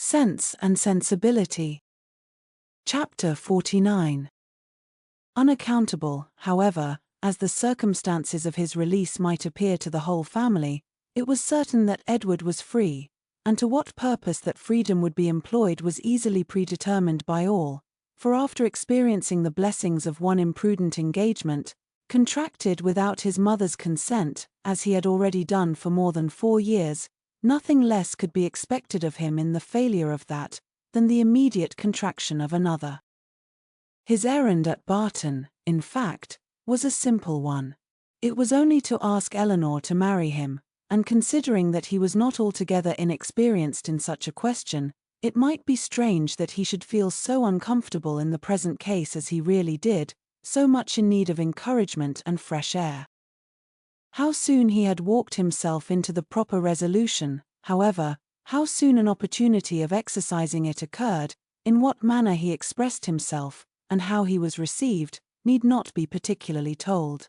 Sense and Sensibility. Chapter 49. Unaccountable, however, as the circumstances of his release might appear to the whole family, it was certain that Edward was free, and to what purpose that freedom would be employed was easily predetermined by all, for after experiencing the blessings of one imprudent engagement, contracted without his mother's consent, as he had already done for more than 4 years, nothing less could be expected of him in the failure of that, than the immediate contraction of another. His errand at Barton, in fact, was a simple one. It was only to ask Eleanor to marry him, and considering that he was not altogether inexperienced in such a question, it might be strange that he should feel so uncomfortable in the present case as he really did, so much in need of encouragement and fresh air. How soon he had walked himself into the proper resolution, however, how soon an opportunity of exercising it occurred, in what manner he expressed himself, and how he was received, need not be particularly told.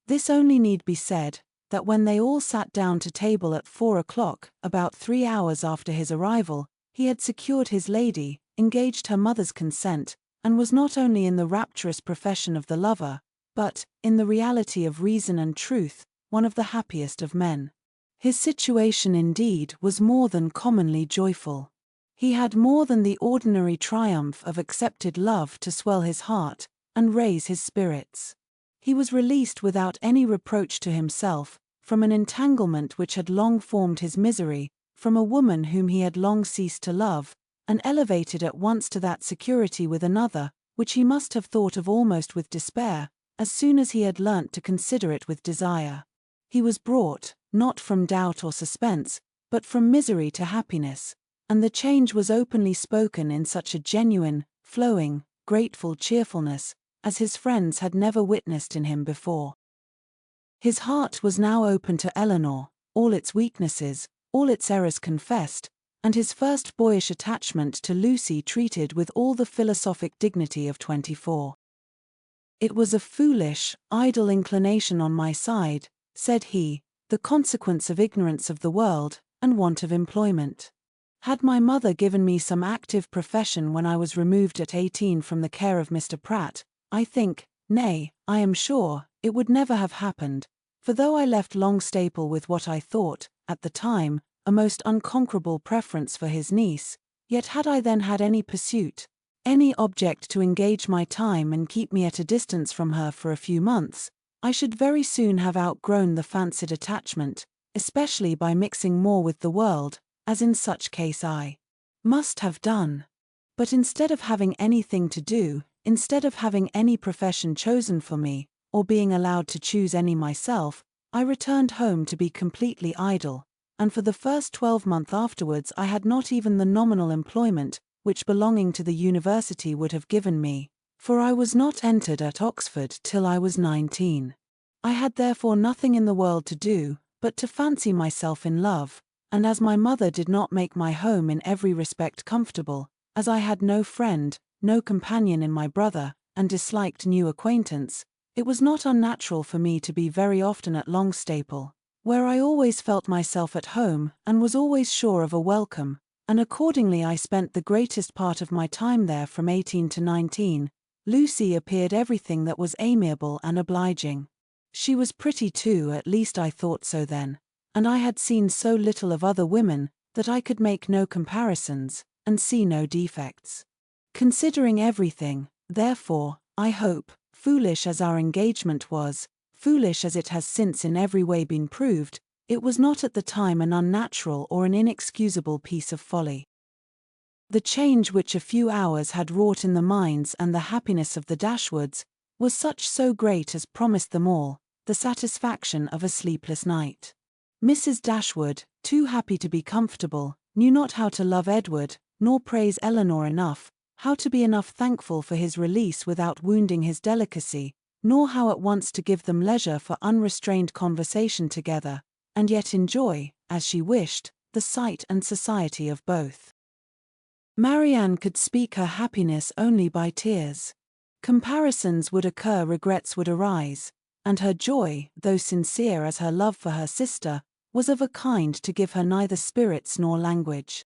This only need be said, that when they all sat down to table at 4 o'clock, about 3 hours after his arrival, he had secured his lady, engaged her mother's consent, and was not only in the rapturous profession of the lover, but, in the reality of reason and truth, one of the happiest of men. His situation indeed was more than commonly joyful. He had more than the ordinary triumph of accepted love to swell his heart, and raise his spirits. He was released without any reproach to himself, from an entanglement which had long formed his misery, from a woman whom he had long ceased to love, and elevated at once to that security with another, which he must have thought of almost with despair, as soon as he had learnt to consider it with desire. He was brought, not from doubt or suspense, but from misery to happiness, and the change was openly spoken in such a genuine, flowing, grateful cheerfulness, as his friends had never witnessed in him before. His heart was now open to Eleanor, all its weaknesses, all its errors confessed, and his first boyish attachment to Lucy treated with all the philosophic dignity of 24. "It was a foolish, idle inclination on my side," said he, "the consequence of ignorance of the world, and want of employment. Had my mother given me some active profession when I was removed at 18 from the care of Mr. Pratt, I think, nay, I am sure, it would never have happened, for though I left Longstaple with what I thought, at the time, a most unconquerable preference for his niece, yet had I then had any pursuit, any object to engage my time and keep me at a distance from her for a few months, I should very soon have outgrown the fancied attachment, especially by mixing more with the world, as in such case I must have done. But instead of having anything to do, instead of having any profession chosen for me, or being allowed to choose any myself, I returned home to be completely idle, and for the first 12 months afterwards I had not even the nominal employment, which belonging to the university would have given me, for I was not entered at Oxford till I was 19. I had therefore nothing in the world to do, but to fancy myself in love, and as my mother did not make my home in every respect comfortable, as I had no friend, no companion in my brother, and disliked new acquaintance, it was not unnatural for me to be very often at Longstaple, where I always felt myself at home, and was always sure of a welcome, and accordingly I spent the greatest part of my time there from 18 to 19. Lucy appeared everything that was amiable and obliging. She was pretty too, at least I thought so then, and I had seen so little of other women, that I could make no comparisons, and see no defects. Considering everything, therefore, I hope, foolish as our engagement was, foolish as it has since in every way been proved, it was not at the time an unnatural or an inexcusable piece of folly. The change which a few hours had wrought in the minds and the happiness of the Dashwoods was so great as promised them all the satisfaction of a sleepless night. Mrs. Dashwood, too happy to be comfortable, knew not how to love Edward, nor praise Eleanor enough, how to be enough thankful for his release without wounding his delicacy, nor how at once to give them leisure for unrestrained conversation together, and yet enjoy, as she wished, the sight and society of both. Marianne could speak her happiness only by tears. Comparisons would occur, regrets would arise, and her joy, though sincere as her love for her sister, was of a kind to give her neither spirits nor language.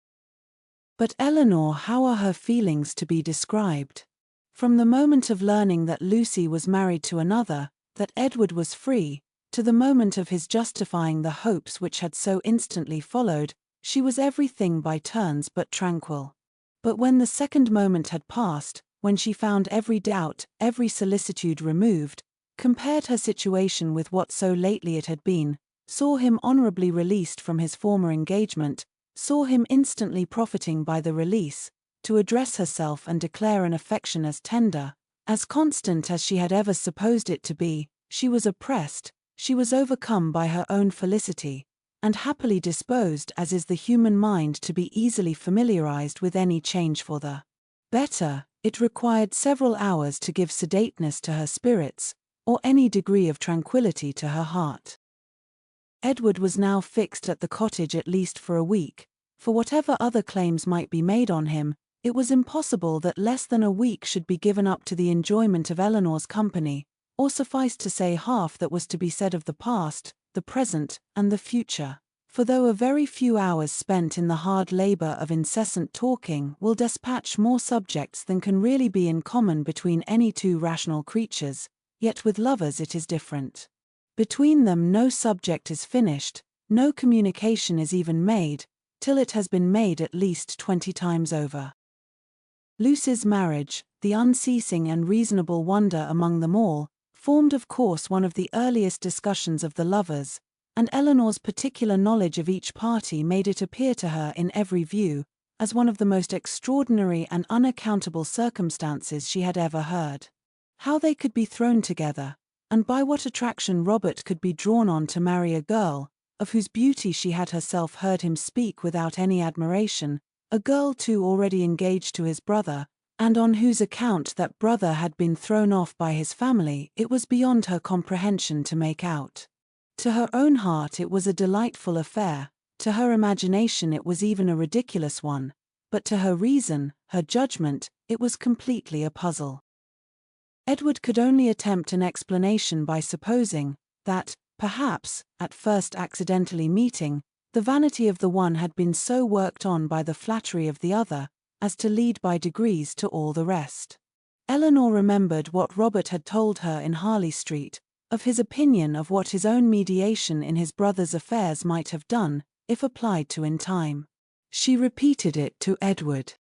But Eleanor, how are her feelings to be described? From the moment of learning that Lucy was married to another, that Edward was free, to the moment of his justifying the hopes which had so instantly followed, she was everything by turns but tranquil. But when the second moment had passed, when she found every doubt, every solicitude removed, compared her situation with what so lately it had been, saw him honorably released from his former engagement, saw him instantly profiting by the release, to address herself and declare an affection as tender, as constant as she had ever supposed it to be, she was oppressed, she was overcome by her own felicity, and happily disposed as is the human mind to be easily familiarized with any change for the better. It required several hours to give sedateness to her spirits, or any degree of tranquility to her heart. Edward was now fixed at the cottage at least for a week. For whatever other claims might be made on him, it was impossible that less than a week should be given up to the enjoyment of Eleanor's company, or suffice to say half that was to be said of the past, the present, and the future. For though a very few hours spent in the hard labor of incessant talking will despatch more subjects than can really be in common between any two rational creatures, yet with lovers it is different. Between them no subject is finished, no communication is even made, till it has been made at least 20 times over. Lucy's marriage, the unceasing and reasonable wonder among them all, formed of course one of the earliest discussions of the lovers, and Eleanor's particular knowledge of each party made it appear to her in every view, as one of the most extraordinary and unaccountable circumstances she had ever heard. How they could be thrown together, and by what attraction Robert could be drawn on to marry a girl, of whose beauty she had herself heard him speak without any admiration, a girl too already engaged to his brother, and on whose account that brother had been thrown off by his family, it was beyond her comprehension to make out. To her own heart it was a delightful affair, to her imagination it was even a ridiculous one, but to her reason, her judgment, it was completely a puzzle. Edward could only attempt an explanation by supposing that, perhaps, at first accidentally meeting, the vanity of the one had been so worked on by the flattery of the other, as to lead by degrees to all the rest. Eleanor remembered what Robert had told her in Harley Street, of his opinion of what his own mediation in his brother's affairs might have done, if applied to in time. She repeated it to Edward.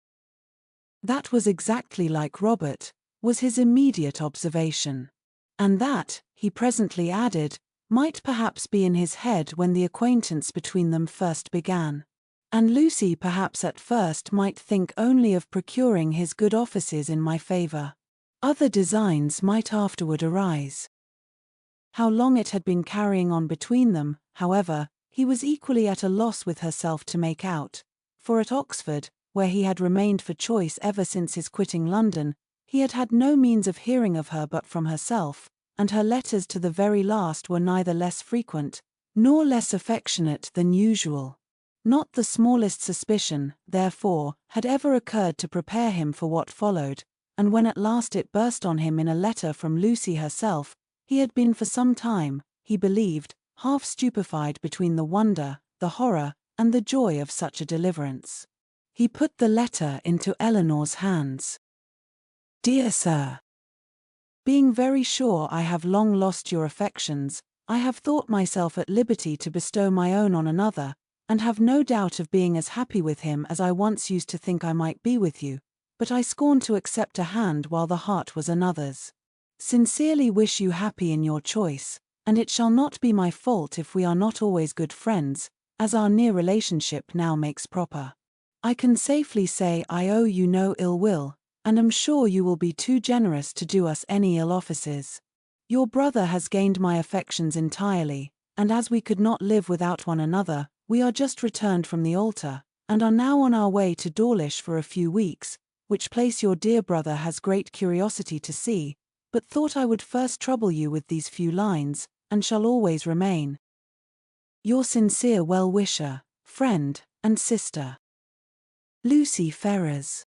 That was exactly like Robert, was his immediate observation. And that, he presently added, might perhaps be in his head when the acquaintance between them first began. And Lucy perhaps at first might think only of procuring his good offices in my favor. Other designs might afterward arise. How long it had been carrying on between them, however, he was equally at a loss with herself to make out, for at Oxford, where he had remained for choice ever since his quitting London, he had had no means of hearing of her but from herself, and her letters to the very last were neither less frequent, nor less affectionate than usual. Not the smallest suspicion, therefore, had ever occurred to prepare him for what followed, and when at last it burst on him in a letter from Lucy herself, he had been for some time, he believed, half stupefied between the wonder, the horror, and the joy of such a deliverance. He put the letter into Eleanor's hands. Dear Sir, being very sure I have long lost your affections, I have thought myself at liberty to bestow my own on another, and have no doubt of being as happy with him as I once used to think I might be with you, but I scorn to accept a hand while the heart was another's. Sincerely wish you happy in your choice, and it shall not be my fault if we are not always good friends, as our near relationship now makes proper. I can safely say I owe you no ill will, and am sure you will be too generous to do us any ill offices. Your brother has gained my affections entirely, and as we could not live without one another, we are just returned from the altar, and are now on our way to Dawlish for a few weeks, which place your dear brother has great curiosity to see, but thought I would first trouble you with these few lines, and shall always remain your sincere well-wisher, friend, and sister, Lucy Ferrers.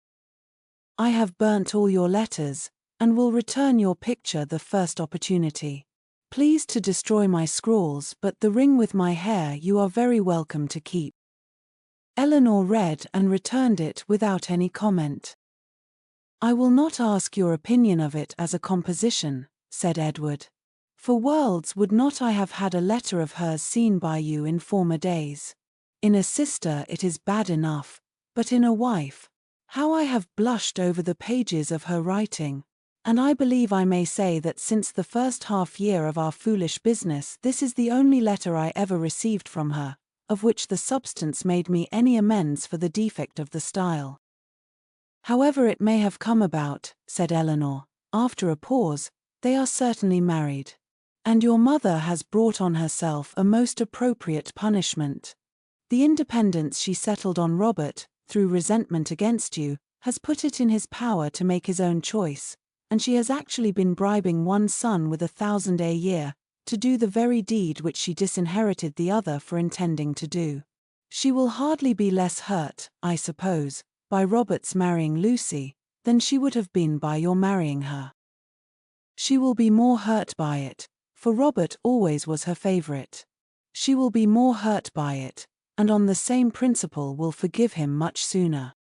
I have burnt all your letters, and will return your picture the first opportunity. Please to destroy my scrawls, but the ring with my hair you are very welcome to keep. Eleanor read and returned it without any comment. "I will not ask your opinion of it as a composition," said Edward. "For worlds would not I have had a letter of hers seen by you in former days. In a sister it is bad enough, but in a wife, how I have blushed over the pages of her writing. And I believe I may say that since the first half year of our foolish business this is the only letter I ever received from her, of which the substance made me any amends for the defect of the style. However it may have come about," said Eleanor, after a pause, "they are certainly married. And your mother has brought on herself a most appropriate punishment. The independence she settled on Robert, through resentment against you, has put it in his power to make his own choice, and she has actually been bribing one son with 1,000 a year, to do the very deed which she disinherited the other for intending to do. She will hardly be less hurt, I suppose, by Robert's marrying Lucy, than she would have been by your marrying her. She will be more hurt by it, for Robert always was her favorite. She will be more hurt by it, and on the same principle will forgive him much sooner."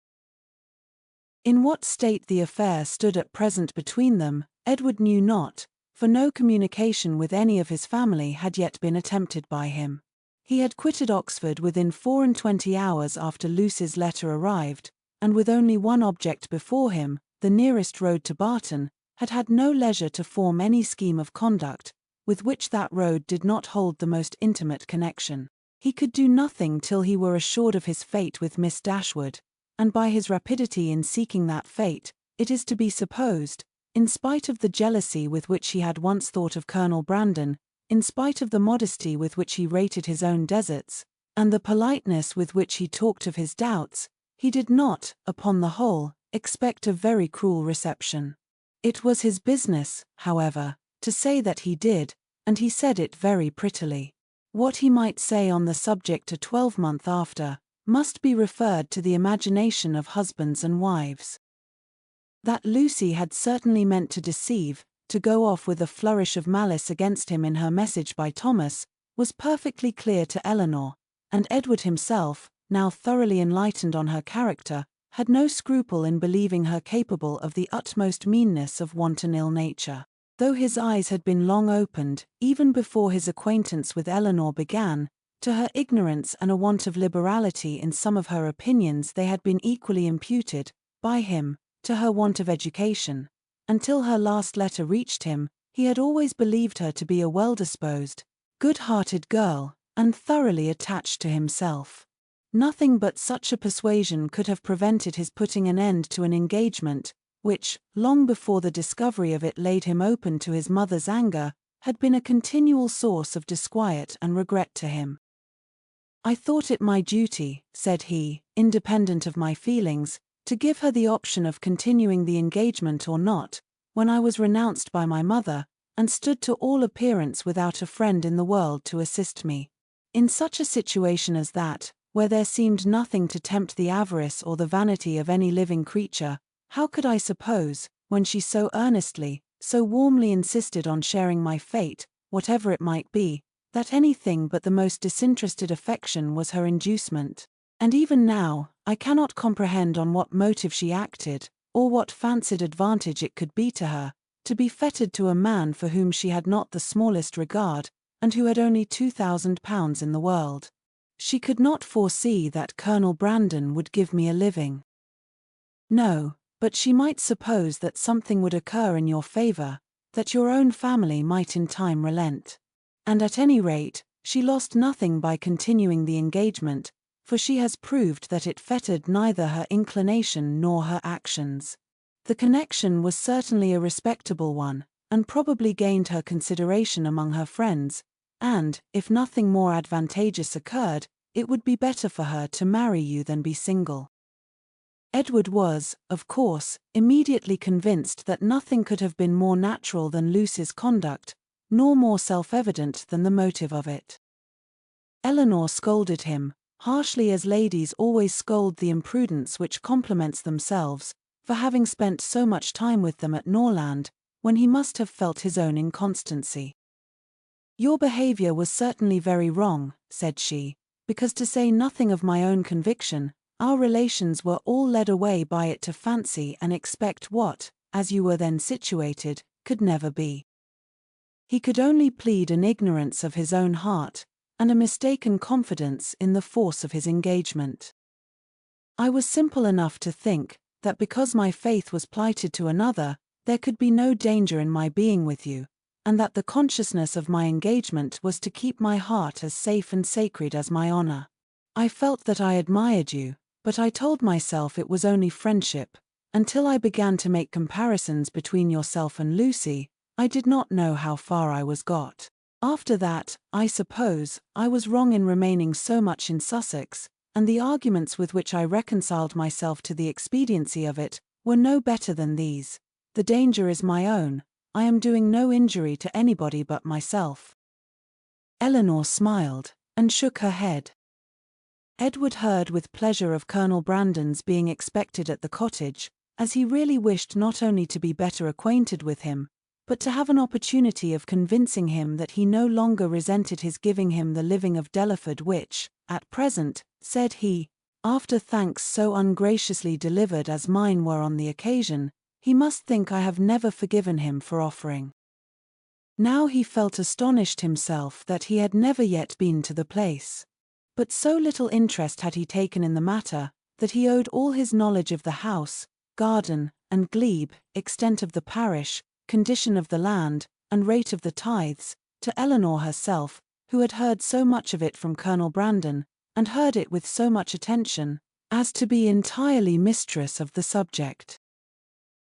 In what state the affair stood at present between them, Edward knew not, for no communication with any of his family had yet been attempted by him. He had quitted Oxford within 24 hours after Lucy's letter arrived, and with only one object before him, the nearest road to Barton, had had no leisure to form any scheme of conduct, with which that road did not hold the most intimate connection. He could do nothing till he were assured of his fate with Miss Dashwood, and by his rapidity in seeking that fate, it is to be supposed, in spite of the jealousy with which he had once thought of Colonel Brandon, in spite of the modesty with which he rated his own deserts, and the politeness with which he talked of his doubts, he did not, upon the whole, expect a very cruel reception. It was his business, however, to say that he did, and he said it very prettily. What he might say on the subject a 12-month after, must be referred to the imagination of husbands and wives. That Lucy had certainly meant to deceive, to go off with a flourish of malice against him in her message by Thomas, was perfectly clear to Eleanor, and Edward himself, now thoroughly enlightened on her character, had no scruple in believing her capable of the utmost meanness of wanton ill nature. Though his eyes had been long opened, even before his acquaintance with Eleanor began, to her ignorance and a want of liberality in some of her opinions they had been equally imputed, by him, to her want of education. Until her last letter reached him, he had always believed her to be a well-disposed, good-hearted girl, and thoroughly attached to himself. Nothing but such a persuasion could have prevented his putting an end to an engagement, which, long before the discovery of it laid him open to his mother's anger, had been a continual source of disquiet and regret to him. "I thought it my duty," said he, "independent of my feelings, to give her the option of continuing the engagement or not, when I was renounced by my mother, and stood to all appearance without a friend in the world to assist me. In such a situation as that, where there seemed nothing to tempt the avarice or the vanity of any living creature, how could I suppose, when she so earnestly, so warmly insisted on sharing my fate, whatever it might be, that anything but the most disinterested affection was her inducement? And even now, I cannot comprehend on what motive she acted, or what fancied advantage it could be to her, to be fettered to a man for whom she had not the smallest regard, and who had only £2,000 in the world. She could not foresee that Colonel Brandon would give me a living. No, but she might suppose that something would occur in your favor, that your own family might in time relent. And at any rate, she lost nothing by continuing the engagement, for she has proved that it fettered neither her inclination nor her actions. The connection was certainly a respectable one, and probably gained her consideration among her friends, and, if nothing more advantageous occurred, it would be better for her to marry you than be single." Edward was, of course, immediately convinced that nothing could have been more natural than Lucy's conduct, nor more self-evident than the motive of it. Eleanor scolded him, harshly as ladies always scold the imprudence which compliments themselves, for having spent so much time with them at Norland, when he must have felt his own inconstancy. "Your behavior was certainly very wrong," said she, because to say nothing of my own conviction, our relations were all led away by it to fancy and expect what, as you were then situated, could never be. He could only plead an ignorance of his own heart, and a mistaken confidence in the force of his engagement. I was simple enough to think that because my faith was plighted to another, there could be no danger in my being with you, and that the consciousness of my engagement was to keep my heart as safe and sacred as my honor. I felt that I admired you, but I told myself it was only friendship. Until I began to make comparisons between yourself and Lucy, I did not know how far I was got. After that, I suppose, I was wrong in remaining so much in Sussex, and the arguments with which I reconciled myself to the expediency of it were no better than these. The danger is my own. I am doing no injury to anybody but myself. Eleanor smiled, and shook her head. Edward heard with pleasure of Colonel Brandon's being expected at the cottage, as he really wished not only to be better acquainted with him, but to have an opportunity of convincing him that he no longer resented his giving him the living of Delaford which, at present, said he, after thanks so ungraciously delivered as mine were on the occasion, he must think I have never forgiven him for offering. Now he felt astonished himself that he had never yet been to the place. But so little interest had he taken in the matter, that he owed all his knowledge of the house, garden, and glebe, extent of the parish, condition of the land, and rate of the tithes, to Eleanor herself, who had heard so much of it from Colonel Brandon, and heard it with so much attention, as to be entirely mistress of the subject.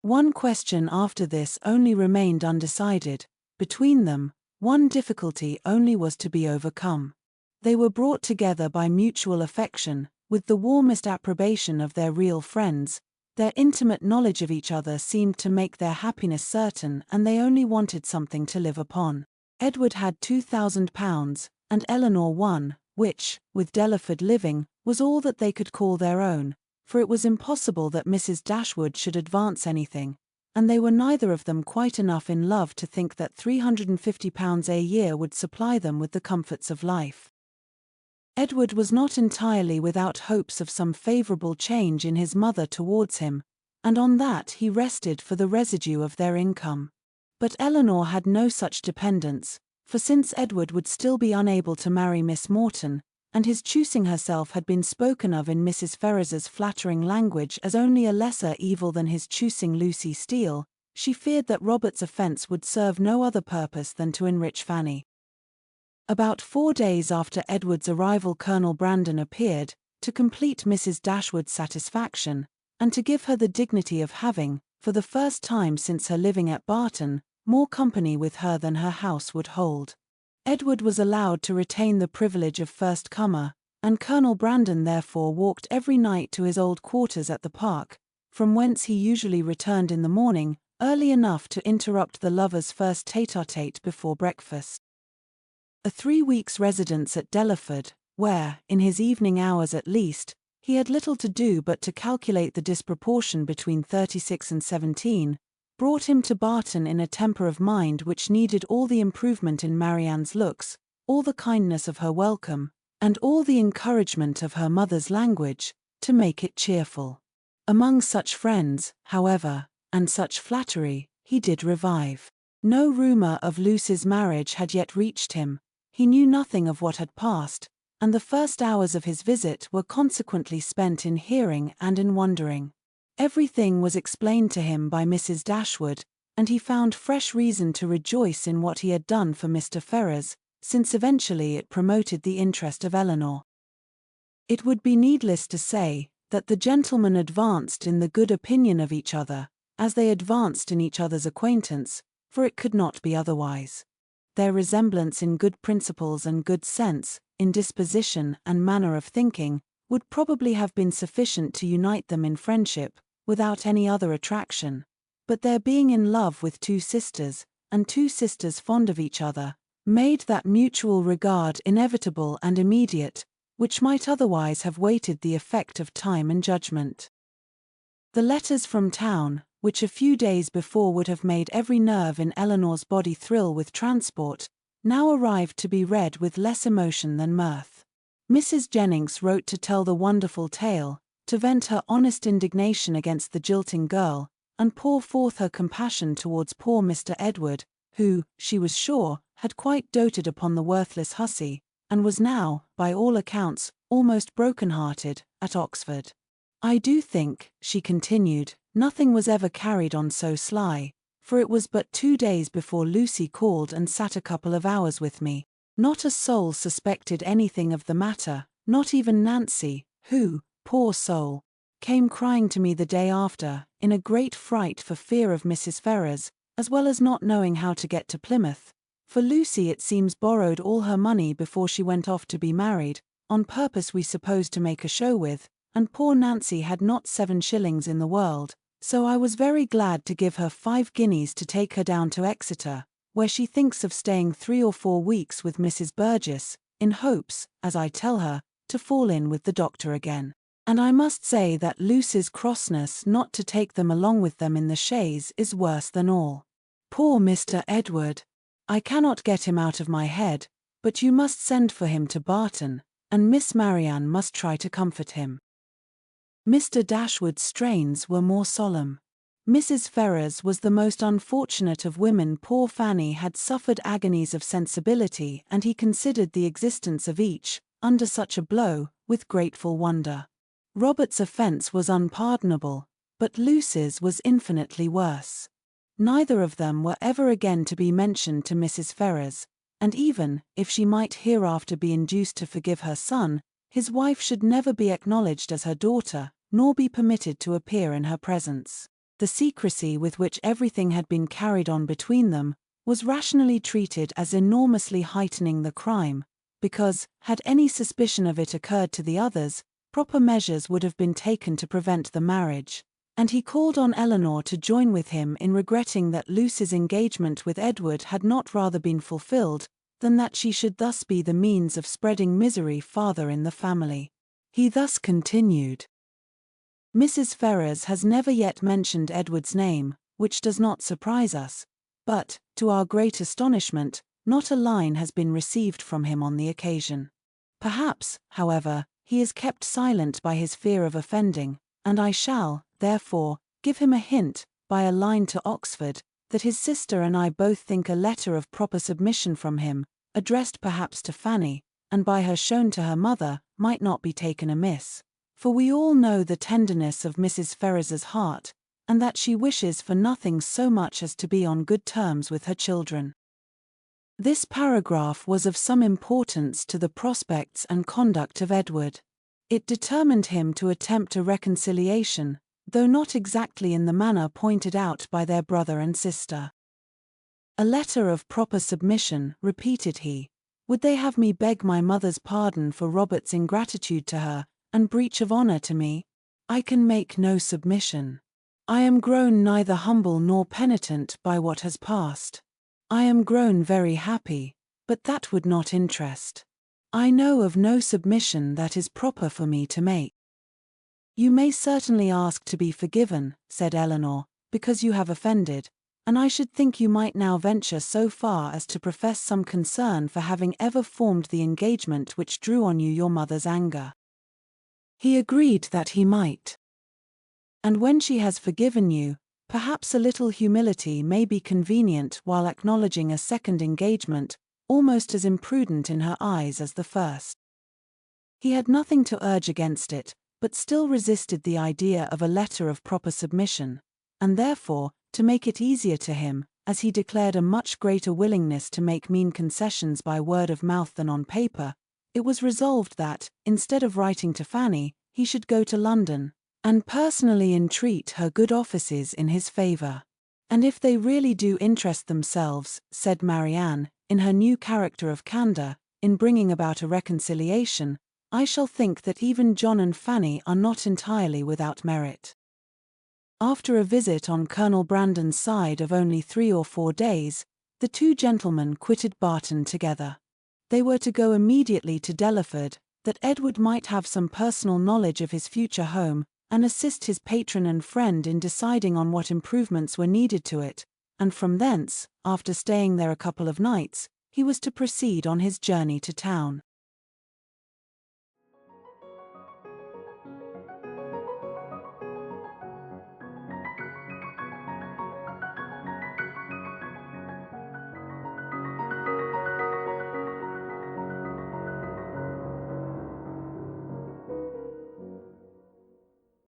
One question after this only remained undecided. Between them, one difficulty only was to be overcome. They were brought together by mutual affection, with the warmest approbation of their real friends. Their intimate knowledge of each other seemed to make their happiness certain, and they only wanted something to live upon. Edward had £2,000, and Eleanor one, which, with Delaford living, was all that they could call their own, for it was impossible that Mrs. Dashwood should advance anything, and they were neither of them quite enough in love to think that £350 a year would supply them with the comforts of life. Edward was not entirely without hopes of some favourable change in his mother towards him, and on that he rested for the residue of their income. But Eleanor had no such dependence, for since Edward would still be unable to marry Miss Morton, and his choosing herself had been spoken of in Mrs. Ferrars's flattering language as only a lesser evil than his choosing Lucy Steele, she feared that Robert's offence would serve no other purpose than to enrich Fanny. About 4 days after Edward's arrival Colonel Brandon appeared, to complete Mrs. Dashwood's satisfaction, and to give her the dignity of having, for the first time since her living at Barton, more company with her than her house would hold. Edward was allowed to retain the privilege of first comer, and Colonel Brandon therefore walked every night to his old quarters at the park, from whence he usually returned in the morning, early enough to interrupt the lovers' first tete-a-tete before breakfast. A 3 weeks' residence at Delaford, where, in his evening hours at least, he had little to do but to calculate the disproportion between 36 and 17, brought him to Barton in a temper of mind which needed all the improvement in Marianne's looks, all the kindness of her welcome, and all the encouragement of her mother's language, to make it cheerful. Among such friends, however, and such flattery, he did revive. No rumour of Lucy's marriage had yet reached him, he knew nothing of what had passed, and the first hours of his visit were consequently spent in hearing and in wondering. Everything was explained to him by Mrs. Dashwood, and he found fresh reason to rejoice in what he had done for Mr. Ferrars, since eventually it promoted the interest of Eleanor. It would be needless to say that the gentlemen advanced in the good opinion of each other, as they advanced in each other's acquaintance, for it could not be otherwise. Their resemblance in good principles and good sense, in disposition and manner of thinking, would probably have been sufficient to unite them in friendship, without any other attraction. But their being in love with 2 sisters, and 2 sisters fond of each other, made that mutual regard inevitable and immediate, which might otherwise have waited the effect of time and judgment. The letters from town, which a few days before would have made every nerve in Eleanor's body thrill with transport, now arrived to be read with less emotion than mirth. Mrs. Jennings wrote to tell the wonderful tale, to vent her honest indignation against the jilting girl, and pour forth her compassion towards poor Mr. Edward, who, she was sure, had quite doted upon the worthless hussy, and was now, by all accounts, almost broken-hearted, at Oxford. I do think, she continued, nothing was ever carried on so sly, for it was but 2 days before Lucy called and sat a couple of hours with me. Not a soul suspected anything of the matter, not even Nancy, who, poor soul, came crying to me the day after, in a great fright for fear of Mrs. Ferrars, as well as not knowing how to get to Plymouth. For Lucy it seems borrowed all her money before she went off to be married, on purpose we suppose to make a show with, and poor Nancy had not 7 shillings in the world, so I was very glad to give her 5 guineas to take her down to Exeter, where she thinks of staying 3 or 4 weeks with Mrs. Burgess, in hopes, as I tell her, to fall in with the doctor again. And I must say that Lucy's crossness not to take them along with them in the chaise is worse than all. Poor Mr. Edward! I cannot get him out of my head, but you must send for him to Barton, and Miss Marianne must try to comfort him. Mr. Dashwood's strains were more solemn. Mrs. Ferrars was the most unfortunate of women. Poor Fanny had suffered agonies of sensibility, and he considered the existence of each, under such a blow, with grateful wonder. Robert's offence was unpardonable, but Lucy's was infinitely worse. Neither of them were ever again to be mentioned to Mrs. Ferrars, and even, if she might hereafter be induced to forgive her son, his wife should never be acknowledged as her daughter, nor be permitted to appear in her presence. The secrecy with which everything had been carried on between them was rationally treated as enormously heightening the crime, because, had any suspicion of it occurred to the others, proper measures would have been taken to prevent the marriage, and he called on Eleanor to join with him in regretting that Lucy's engagement with Edward had not rather been fulfilled, than that she should thus be the means of spreading misery farther in the family. He thus continued. Mrs. Ferrars has never yet mentioned Edward's name, which does not surprise us, but, to our great astonishment, not a line has been received from him on the occasion. Perhaps, however, he is kept silent by his fear of offending, and I shall, therefore, give him a hint, by a line to Oxford, that his sister and I both think a letter of proper submission from him, addressed perhaps to Fanny, and by her shown to her mother, might not be taken amiss. For we all know the tenderness of Mrs. Ferrars's heart, and that she wishes for nothing so much as to be on good terms with her children. This paragraph was of some importance to the prospects and conduct of Edward. It determined him to attempt a reconciliation, though not exactly in the manner pointed out by their brother and sister. A letter of proper submission, repeated he. Would they have me beg my mother's pardon for Robert's ingratitude to her, and breach of honour to me? I can make no submission. I am grown neither humble nor penitent by what has passed. I am grown very happy, but that would not interest. I know of no submission that is proper for me to make. You may certainly ask to be forgiven, said Eleanor, because you have offended, and I should think you might now venture so far as to profess some concern for having ever formed the engagement which drew on you your mother's anger. He agreed that he might. And when she has forgiven you, perhaps a little humility may be convenient while acknowledging a second engagement, almost as imprudent in her eyes as the first. He had nothing to urge against it, but still resisted the idea of a letter of proper submission, and therefore, to make it easier to him, as he declared a much greater willingness to make mean concessions by word of mouth than on paper, it was resolved that, instead of writing to Fanny, he should go to London, and personally entreat her good offices in his favour. And if they really do interest themselves, said Marianne, in her new character of candour, in bringing about a reconciliation, I shall think that even John and Fanny are not entirely without merit. After a visit on Colonel Brandon's side of only 3 or 4 days, the 2 gentlemen quitted Barton together. They were to go immediately to Delaford, that Edward might have some personal knowledge of his future home, and assist his patron and friend in deciding on what improvements were needed to it, and from thence, after staying there a couple of nights, he was to proceed on his journey to town.